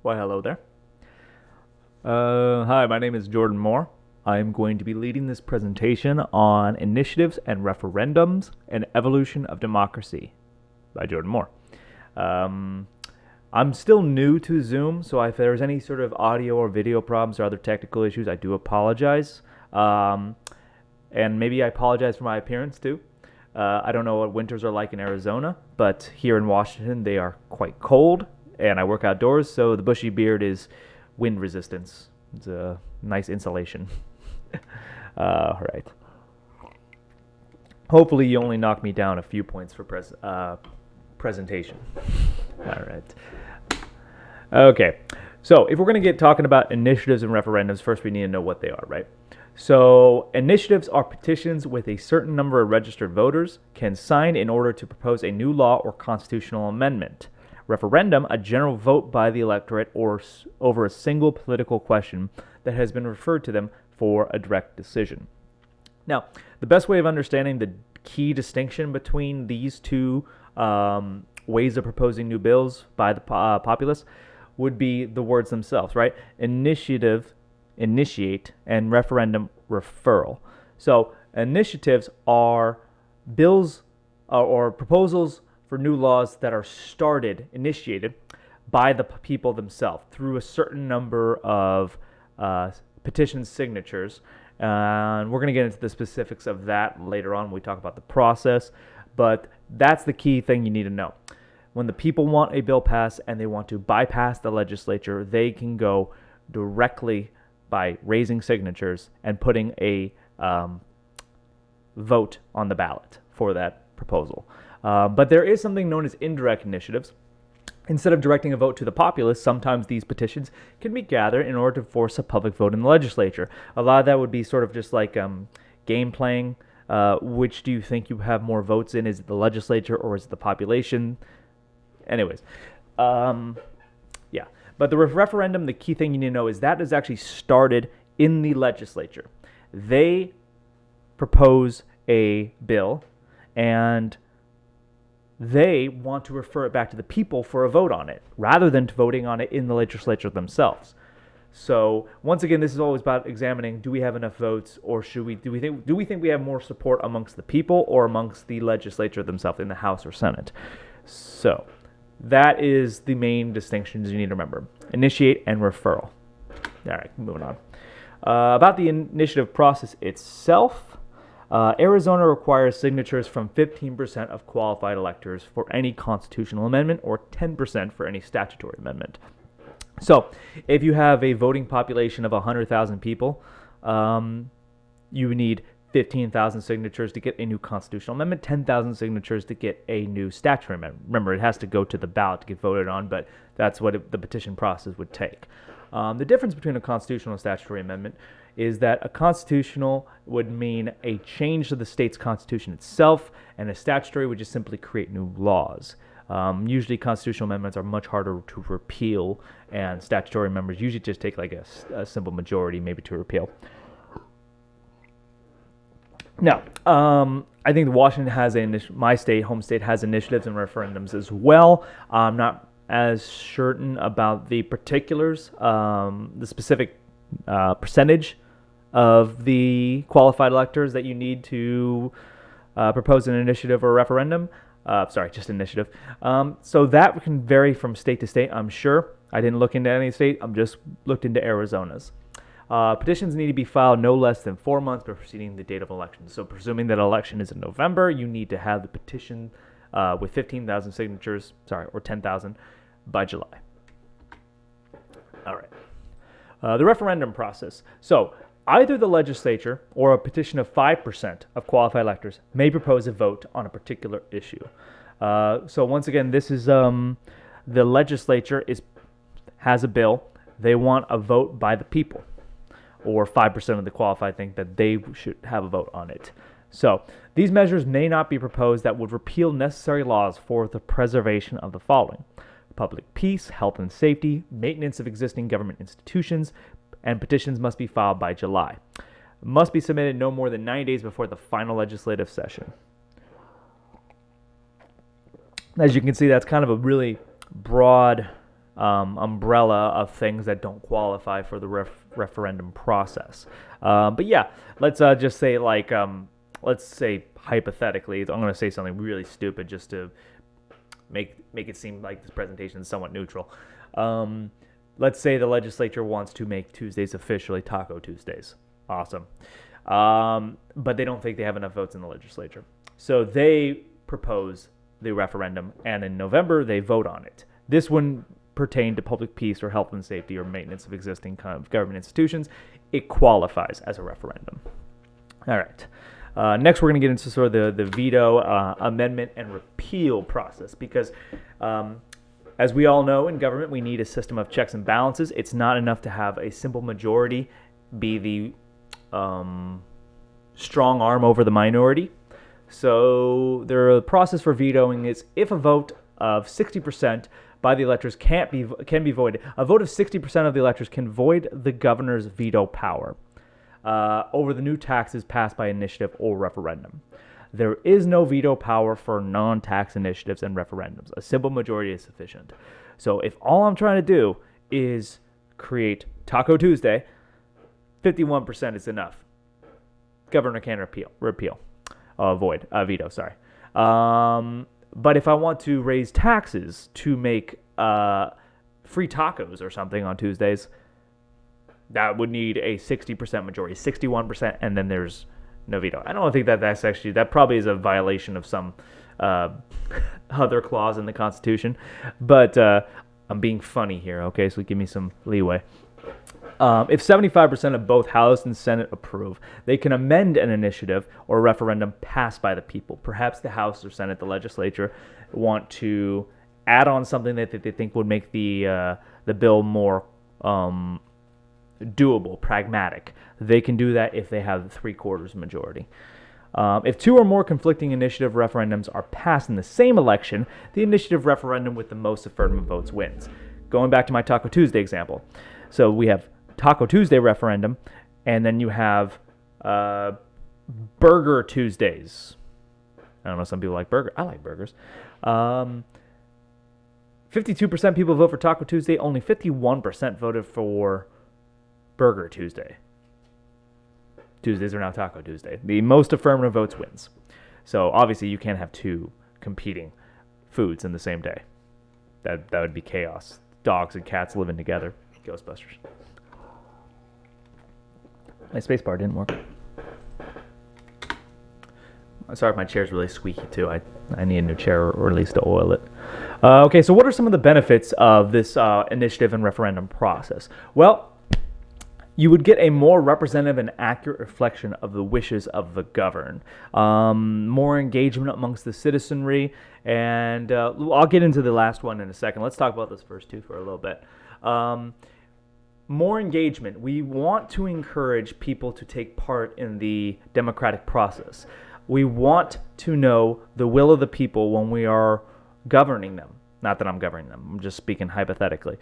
Why, hello there. Hi, my name is Jordan Moore. I am going to be leading this presentation on Initiatives and Referendums and Evolution of Democracy by Jordan Moore. I'm still new to Zoom, so if there's any sort of audio or video problems or other technical issues, I do apologize. And maybe I apologize for my appearance too. I don't know what winters are like in Arizona, but here in Washington they are quite cold, and I work outdoors, so the bushy beard is wind resistance. It's a nice insulation. All right. Hopefully you only knock me down a few points for presentation. All right. Okay. So if we're going to get talking about initiatives and referendums, first we need to know what they are, right? So initiatives are petitions with a certain number of registered voters can sign in order to propose a new law or constitutional amendment. Referendum, a general vote by the electorate or over a single political question that has been referred to them for a direct decision. Now, the best way of understanding the key distinction between these two ways of proposing new bills by the populace would be the words themselves, right? Initiative, initiate, and referendum, referral. So initiatives are bills or proposals for new laws that are initiated by the people themselves through a certain number of petition signatures. And we're going to get into the specifics of that later on when we talk about the process. But that's the key thing you need to know. When the people want a bill passed and they want to bypass the legislature, they can go directly by raising signatures and putting a vote on the ballot for that proposal. But there is something known as indirect initiatives. Instead of directing a vote to the populace, sometimes these petitions can be gathered in order to force a public vote in the legislature. A lot of that would be sort of just like game playing. Which do you think you have more votes in? Is it the legislature or is it the population? Anyways, yeah. But the referendum, the key thing you need to know is that is actually started in the legislature. They propose a bill and they want to refer it back to the people for a vote on it, rather than voting on it in the legislature themselves. So once again, this is always about examining: do we have enough votes, or do we think we have more support amongst the people or amongst the legislature themselves in the House or Senate? So that is the main distinctions you need to remember: initiate and referral. All right, moving on. About the initiative process itself. Arizona requires signatures from 15% of qualified electors for any constitutional amendment or 10% for any statutory amendment. So if you have a voting population of 100,000 people, you need 15,000 signatures to get a new constitutional amendment, 10,000 signatures to get a new statutory amendment. Remember, it has to go to the ballot to get voted on, but that's what the petition process would take. The difference between a constitutional and statutory amendment is that a constitutional would mean a change to the state's constitution itself, and a statutory would just simply create new laws. Usually constitutional amendments are much harder to repeal, and statutory amendments usually just take like a simple majority maybe to repeal. Now, I think Washington has my state, home state, has initiatives and referendums as well. I'm not as certain about the particulars, the specific percentage of the qualified electors that you need to propose an initiative or a referendum. Just initiative. So that can vary from state to state, I'm sure. I didn't look into any state. I'm just looked into Arizona's. Petitions need to be filed no less than 4 months preceding the date of election. So presuming that election is in November, you need to have the petition with 15,000 signatures, or 10,000 by July. All right. The referendum process. So either the legislature or a petition of 5% of qualified electors may propose a vote on a particular issue. So once again, this is the legislature has a bill. They want a vote by the people, or 5% of the qualified think that they should have a vote on it. So these measures may not be proposed that would repeal necessary laws for the preservation of the following: public peace, health and safety, maintenance of existing government institutions, and petitions must be filed by July. Must be submitted no more than 90 days before the final legislative session. As you can see, that's kind of a really broad umbrella of things that don't qualify for the referendum process. But yeah, let's just say let's say hypothetically, I'm going to say something really stupid just to make it seem like this presentation is somewhat neutral. Let's say the legislature wants to make Tuesdays officially Taco Tuesdays. Awesome. But they don't think they have enough votes in the legislature. So they propose the referendum, and in November they vote on it. This wouldn't pertain to public peace or health and safety or maintenance of existing kind of government institutions. It qualifies as a referendum. All right. Next, we're going to get into sort of the veto, amendment, and repeal process because, as we all know, in government, we need a system of checks and balances. It's not enough to have a simple majority be the strong arm over the minority. So the process for vetoing is if a vote of 60% by the electors can be voided. A vote of 60% of the electors can void the governor's veto power over the new taxes passed by initiative or referendum. There is no veto power for non-tax initiatives and referendums. A simple majority is sufficient. So if all I'm trying to do is create Taco Tuesday, 51% is enough. Governor can veto, sorry. But if I want to raise taxes to make free tacos or something on Tuesdays, that would need a 60% majority, 61%, and then there's no veto. I don't think that probably is a violation of some other clause in the Constitution, but I'm being funny here, okay, so give me some leeway. If 75% of both House and Senate approve, they can amend an initiative or referendum passed by the people. Perhaps the House or Senate, the legislature, want to add on something that they think would make the bill more doable, pragmatic. They can do that if they have the 3/4 majority. If two or more conflicting initiative referendums are passed in the same election, the initiative referendum with the most affirmative votes wins. Going back to my Taco Tuesday example. So we have Taco Tuesday referendum, and then you have Burger Tuesdays. I don't know, some people like burger. I like burgers. 52% people vote for Taco Tuesday. Only 51% voted for Burger Tuesday. Tuesdays are now Taco Tuesday. The most affirmative votes wins. So obviously you can't have two competing foods in the same day. That would be chaos. Dogs and cats living together. Ghostbusters. My spacebar didn't work. Sorry if my chair's really squeaky too. I need a new chair or at least to oil it. Okay, so what are some of the benefits of this initiative and referendum process? Well, you would get a more representative and accurate reflection of the wishes of the governed, more engagement amongst the citizenry, and I'll get into the last one in a second. Let's talk about this first two for a little bit. More engagement. We want to encourage people to take part in the democratic process. We want to know the will of the people when we are governing them. Not that I'm governing them. I'm just speaking hypothetically.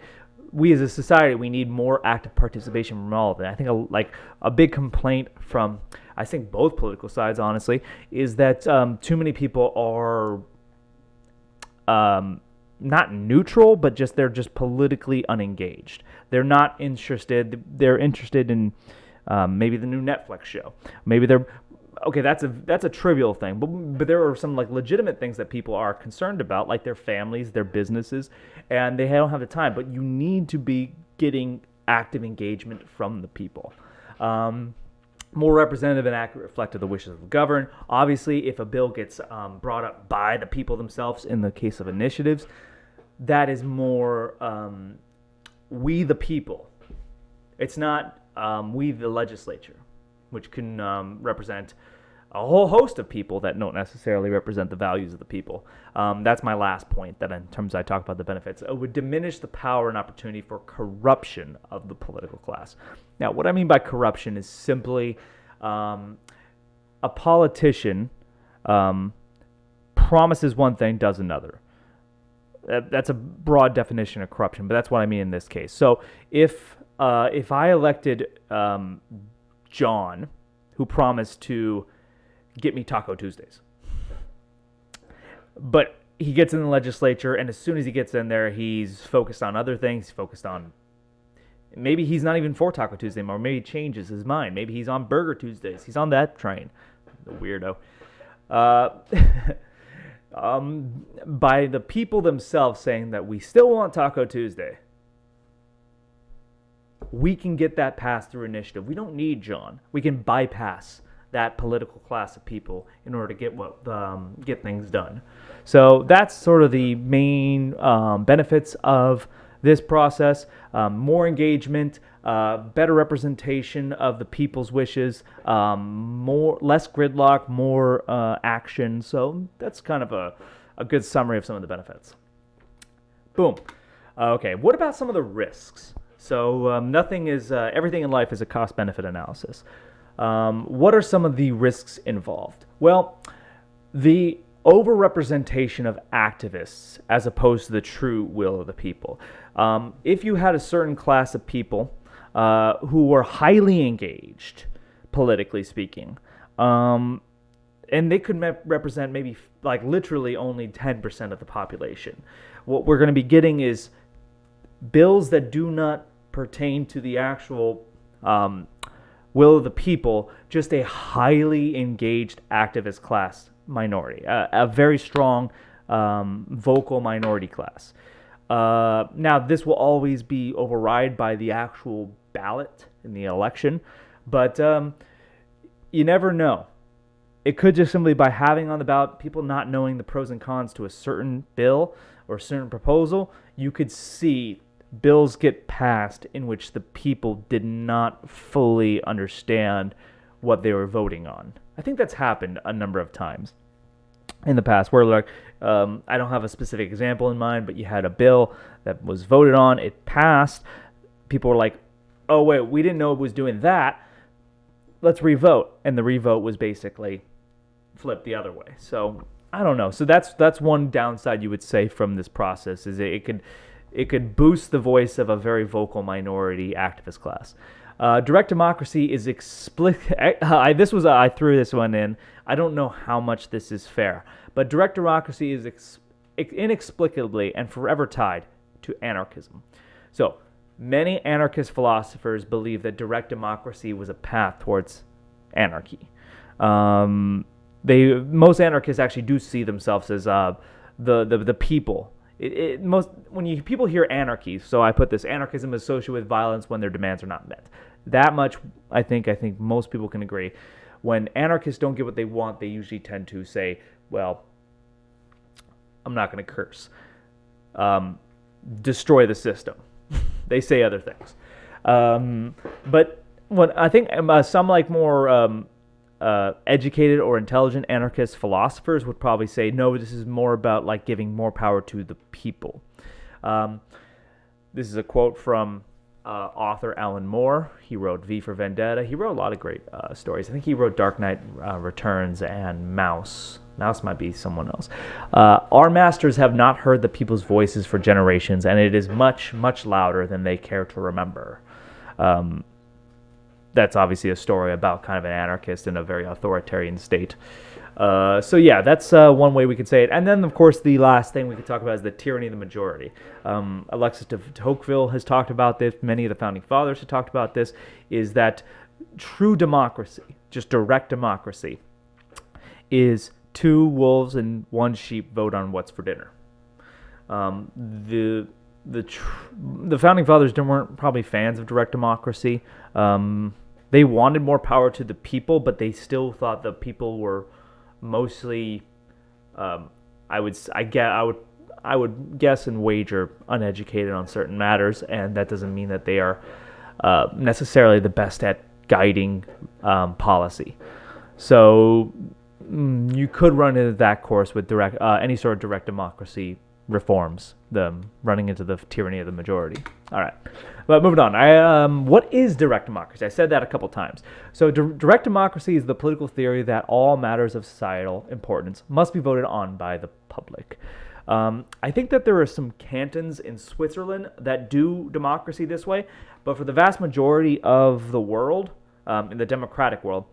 We as a society, we need more active participation from all of them. I think a big complaint from, I think both political sides, honestly, is that too many people are not neutral, but they're just politically unengaged. They're not interested. They're interested in maybe the new Netflix show. Maybe they're okay. That's a trivial thing, but there are some legitimate things that people are concerned about, like their families, their businesses, and they don't have the time. But you need to be getting active engagement from the people. More representative and accurate reflect of the wishes of the governed. Obviously, if a bill gets brought up by the people themselves, in the case of initiatives, that is more we the people. It's not we the legislature, which can represent a whole host of people that don't necessarily represent the values of the people. That's my last point, that in terms I talk about the benefits. It would diminish the power and opportunity for corruption of the political class. Now, what I mean by corruption is simply a politician promises one thing, does another. That's a broad definition of corruption, but that's what I mean in this case. So if I elected John, who promised to get me Taco Tuesdays, but he gets in the legislature, and as soon as he gets in there, he's focused on other things. He's focused on, maybe he's not even for Taco Tuesday anymore. Maybe he changes his mind. Maybe he's on Burger Tuesdays. He's on that train. The weirdo. By the people themselves saying that we still want Taco Tuesday, we can get that passed through initiative. We don't need John. We can bypass that political class of people in order to get things done. So that's sort of the main benefits of this process. More engagement, better representation of the people's wishes, less gridlock, more action. So that's kind of a good summary of some of the benefits. Boom. Okay, what about some of the risks? So everything in life is a cost-benefit analysis. What are some of the risks involved? Well, the overrepresentation of activists as opposed to the true will of the people. If you had a certain class of people who were highly engaged, politically speaking, and they could represent maybe like literally only 10% of the population, what we're going to be getting is bills that do not pertain to the actual will of the people, just a highly engaged activist class minority, a very strong vocal minority class. Now, this will always be override by the actual ballot in the election, but you never know. It could just simply by having on the ballot, people not knowing the pros and cons to a certain bill or a certain proposal, you could see bills get passed in which the people did not fully understand what they were voting on. I think that's happened a number of times in the past where, like, I don't have a specific example in mind, but you had a bill that was voted on, it passed, people were like, oh wait, we didn't know it was doing that, let's revote, and the revote was basically flipped the other way. So I don't know. So that's one downside you would say from this process, is it could boost the voice of a very vocal minority activist class. Direct democracy is explicit. I threw this one in. I don't know how much this is fair, but direct democracy is inexplicably and forever tied to anarchism. So many anarchist philosophers believe that direct democracy was a path towards anarchy. Most anarchists actually do see themselves as the people. People hear anarchy, so I put this: anarchism is associated with violence when their demands are not met. That much, I think most people can agree. When anarchists don't get what they want, they usually tend to say, "Well, I'm not going to curse. Destroy the system." They say other things, but what I think some like more educated or intelligent anarchist philosophers would probably say, no, this is more about like giving more power to the people. This is a quote from author Alan Moore. He wrote V for Vendetta. He wrote a lot of great stories. I think he wrote Dark Knight Returns and Mouse. Mouse might be someone else. Our masters have not heard the people's voices for generations, and it is much, much louder than they care to remember. That's obviously a story about kind of an anarchist in a very authoritarian state. So yeah, that's one way we could say it. And then, of course, the last thing we could talk about is the tyranny of the majority. Alexis de Tocqueville has talked about this. Many of the founding fathers have talked about this, is that true democracy, just direct democracy, is two wolves and one sheep vote on what's for dinner. The founding fathers weren't probably fans of direct democracy. They wanted more power to the people, but they still thought the people were mostly, I would guess and wager, uneducated on certain matters, and that doesn't mean that they are necessarily the best at guiding policy. So you could run into that course with any sort of direct democracy reforms, running into the tyranny of the majority. All right, but moving on. What is direct democracy? I said that a couple times. So direct democracy is the political theory that all matters of societal importance must be voted on by the public. I think that there are some cantons in Switzerland that do democracy this way, but for the vast majority of the world, in the democratic world,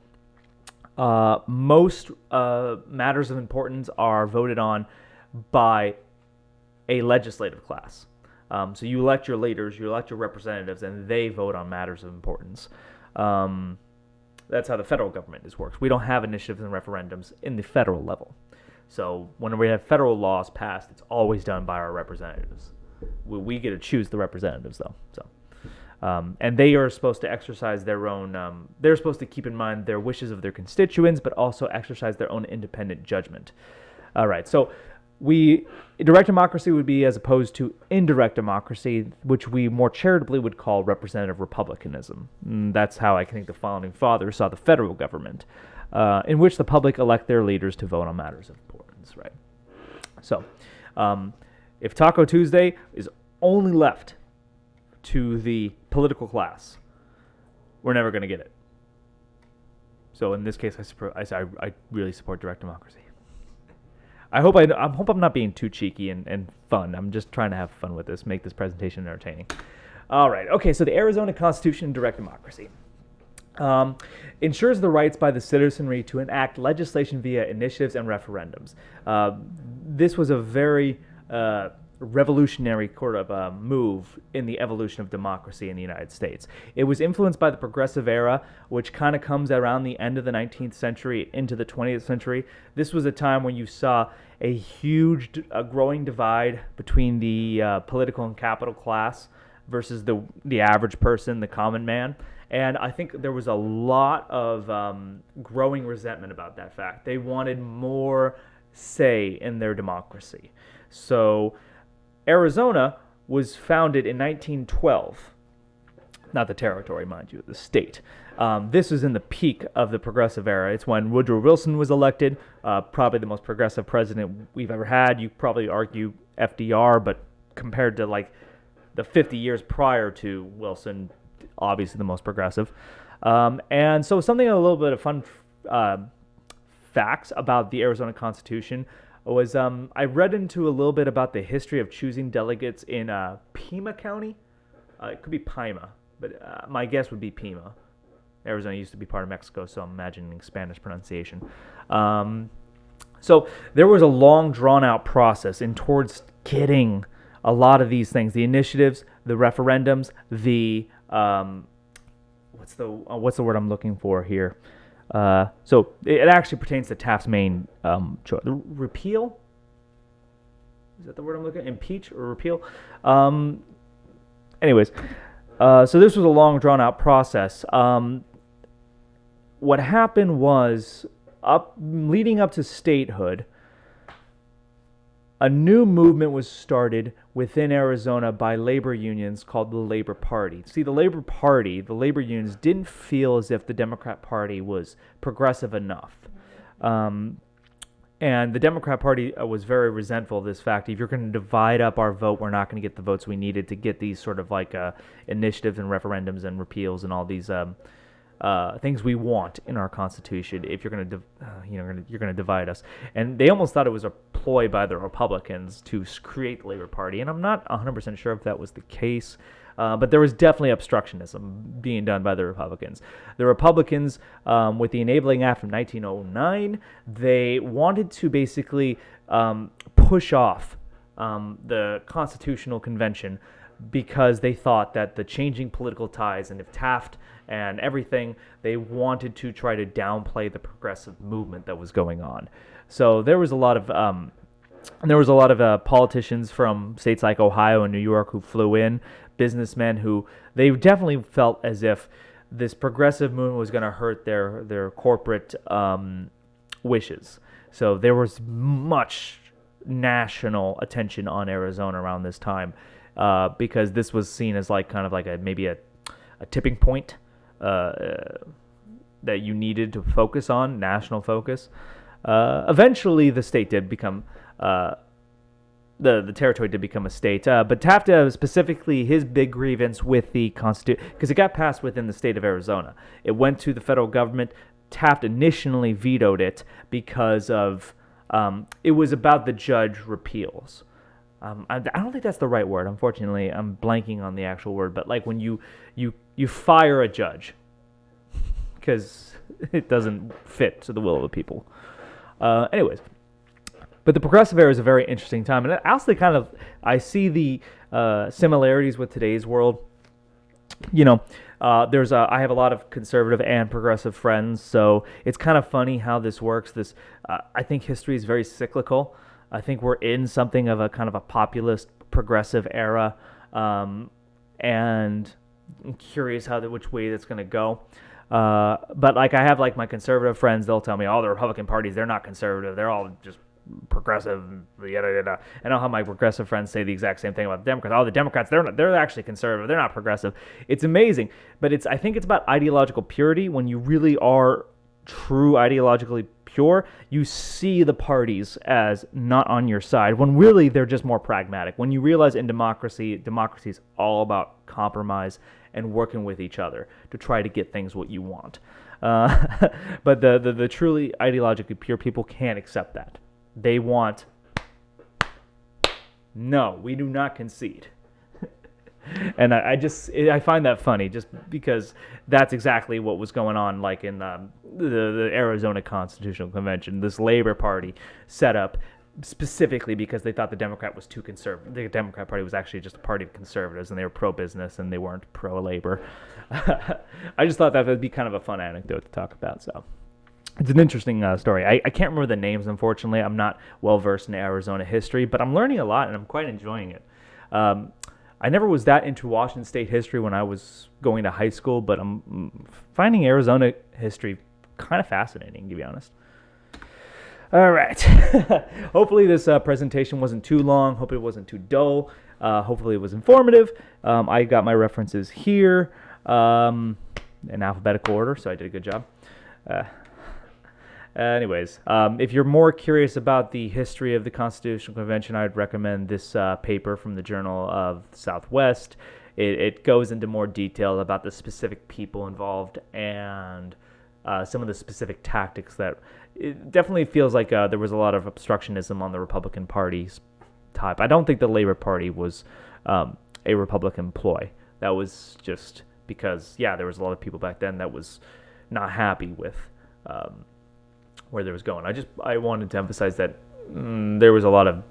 most matters of importance are voted on by a legislative class. So you elect your leaders, you elect your representatives, and they vote on matters of importance. That's how the federal government works. We don't have initiatives and referendums in the federal level. So when we have federal laws passed, it's always done by our representatives. We get to choose the representatives, though. And they are supposed to exercise their own, they're supposed to keep in mind their wishes of their constituents, but also exercise their own independent judgment. All right, so direct democracy would be as opposed to indirect democracy, which we more charitably would call representative republicanism. That's how I think the founding fathers saw the federal government, in which the public elect their leaders to vote on matters of importance, right? So, if Taco Tuesday is only left to the political class, we're never going to get it. So in this case, I really support direct democracy. I hope I'm not being too cheeky and fun. I'm just trying to have fun with this, make this presentation entertaining. All right. Okay. So the Arizona Constitution and direct democracy ensures the rights by the citizenry to enact legislation via initiatives and referendums. This was a very revolutionary sort of move in the evolution of democracy in the United States. It was influenced by the progressive era, which kind of comes around the end of the 19th century into the 20th century. This was a time when you saw a huge growing divide between the political and capital class versus the average person, the common man. And I think there was a lot of growing resentment about that fact. They wanted more say in their democracy. So Arizona was founded in 1912. Not the territory, mind you, the state. This was in the peak of the progressive era. It's when Woodrow Wilson was elected, probably the most progressive president we've ever had. You probably argue FDR, but compared to like the 50 years prior to Wilson, obviously the most progressive. And so something a little bit of fun facts about the Arizona Constitution was I read into a little bit about the history of choosing delegates in Pima County. It could be Pima, but my guess would be Pima. Arizona used to be part of Mexico, so I'm imagining Spanish pronunciation. So there was a long, drawn-out process in towards getting a lot of these things, the initiatives, the referendums, the what's the word I'm looking for here? So it actually pertains to Taft's main choice. Repeal? Is that the word I'm looking at? Impeach or repeal? Anyways, so this was a long, drawn-out process. What happened was, leading up to statehood, a new movement was started within Arizona by labor unions called the Labor Party. See, the Labor Party, the labor unions, didn't feel as if the Democrat Party was progressive enough. And the Democrat Party was very resentful of this fact. If you're going to divide up our vote, we're not going to get the votes we needed to get these sort of like initiatives and referendums and repeals and all these things we want in our Constitution. If you're going to, you're going to divide us, and they almost thought it was a ploy by the Republicans to create the Labor Party, and I'm not 100% sure if that was the case, but there was definitely obstructionism being done by the Republicans. The Republicans, with the Enabling Act from 1909, they wanted to basically push off the Constitutional Convention because they thought that the changing political ties and if Taft and everything, they wanted to try to downplay the progressive movement that was going on. So there was a lot of politicians from states like Ohio and New York who flew in, businessmen who they definitely felt as if this progressive movement was going to hurt their corporate wishes. So there was much national attention on Arizona around this time because this was seen as like kind of like maybe a tipping point that you needed to focus on, national focus. Eventually, the state did become, the territory did become a state. But Taft, specifically, his big grievance with the Constitution, because it got passed within the state of Arizona. It went to the federal government. Taft initially vetoed it because of, it was about the judge repeals. I don't think that's the right word. Unfortunately, I'm blanking on the actual word. But like when you fire a judge because it doesn't fit to the will of the people. Anyways, But the progressive era is a very interesting time, and also I see the similarities with today's world. You know, I have a lot of conservative and progressive friends, so it's kind of funny how this works. I think history is very cyclical. I think we're in something of a kind of a populist progressive era, and I'm curious which way that's going to go. But like I have like my conservative friends, they'll tell me, oh, the Republican parties, they're not conservative, they're all just progressive, yada yada. And I'll have my progressive friends say the exact same thing about the Democrats. Oh, the Democrats, they're actually conservative, they're not progressive. It's amazing, but I think it's about ideological purity. When you really are true ideologically pure, you see the parties as not on your side, when really they're just more pragmatic. When you realize in democracy is all about compromise and working with each other to try to get things what you want. But the truly ideologically pure people can't accept that. They want, no, we do not concede. And I find that funny, just because that's exactly what was going on, like in the Arizona Constitutional Convention. This Labor Party set up specifically because they thought the Democrat was too conservative. The Democrat Party was actually just a party of conservatives, and they were pro-business, and they weren't pro-labor. I just thought that would be kind of a fun anecdote to talk about, so... It's an interesting story. I can't remember the names, unfortunately. I'm not well-versed in Arizona history, but I'm learning a lot, and I'm quite enjoying it. I never was that into Washington State history when I was going to high school, but I'm finding Arizona history kind of fascinating, to be honest. All right. Hopefully this presentation wasn't too long. Hopefully it wasn't too dull. Hopefully it was informative. I got my references here in alphabetical order, so I did a good job. Anyways, if you're more curious about the history of the Constitutional Convention, I'd recommend this paper from the Journal of the Southwest. It goes into more detail about the specific people involved and some of the specific tactics that it definitely feels like there was a lot of obstructionism on the Republican Party's type. I don't think the Labor Party was a Republican ploy. That was just because, there was a lot of people back then that was not happy with where there was going. I wanted to emphasize that there was a lot of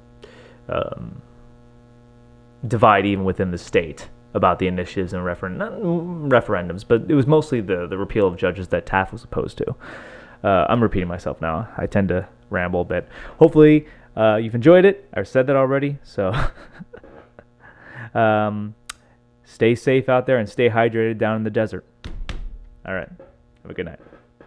divide even within the state about the initiatives and referendums, but it was mostly the repeal of judges that Taft was opposed to. I'm repeating myself now. I tend to ramble a bit. Hopefully you've enjoyed it. I've said that already, so stay safe out there and stay hydrated down in the desert. All right. Have a good night.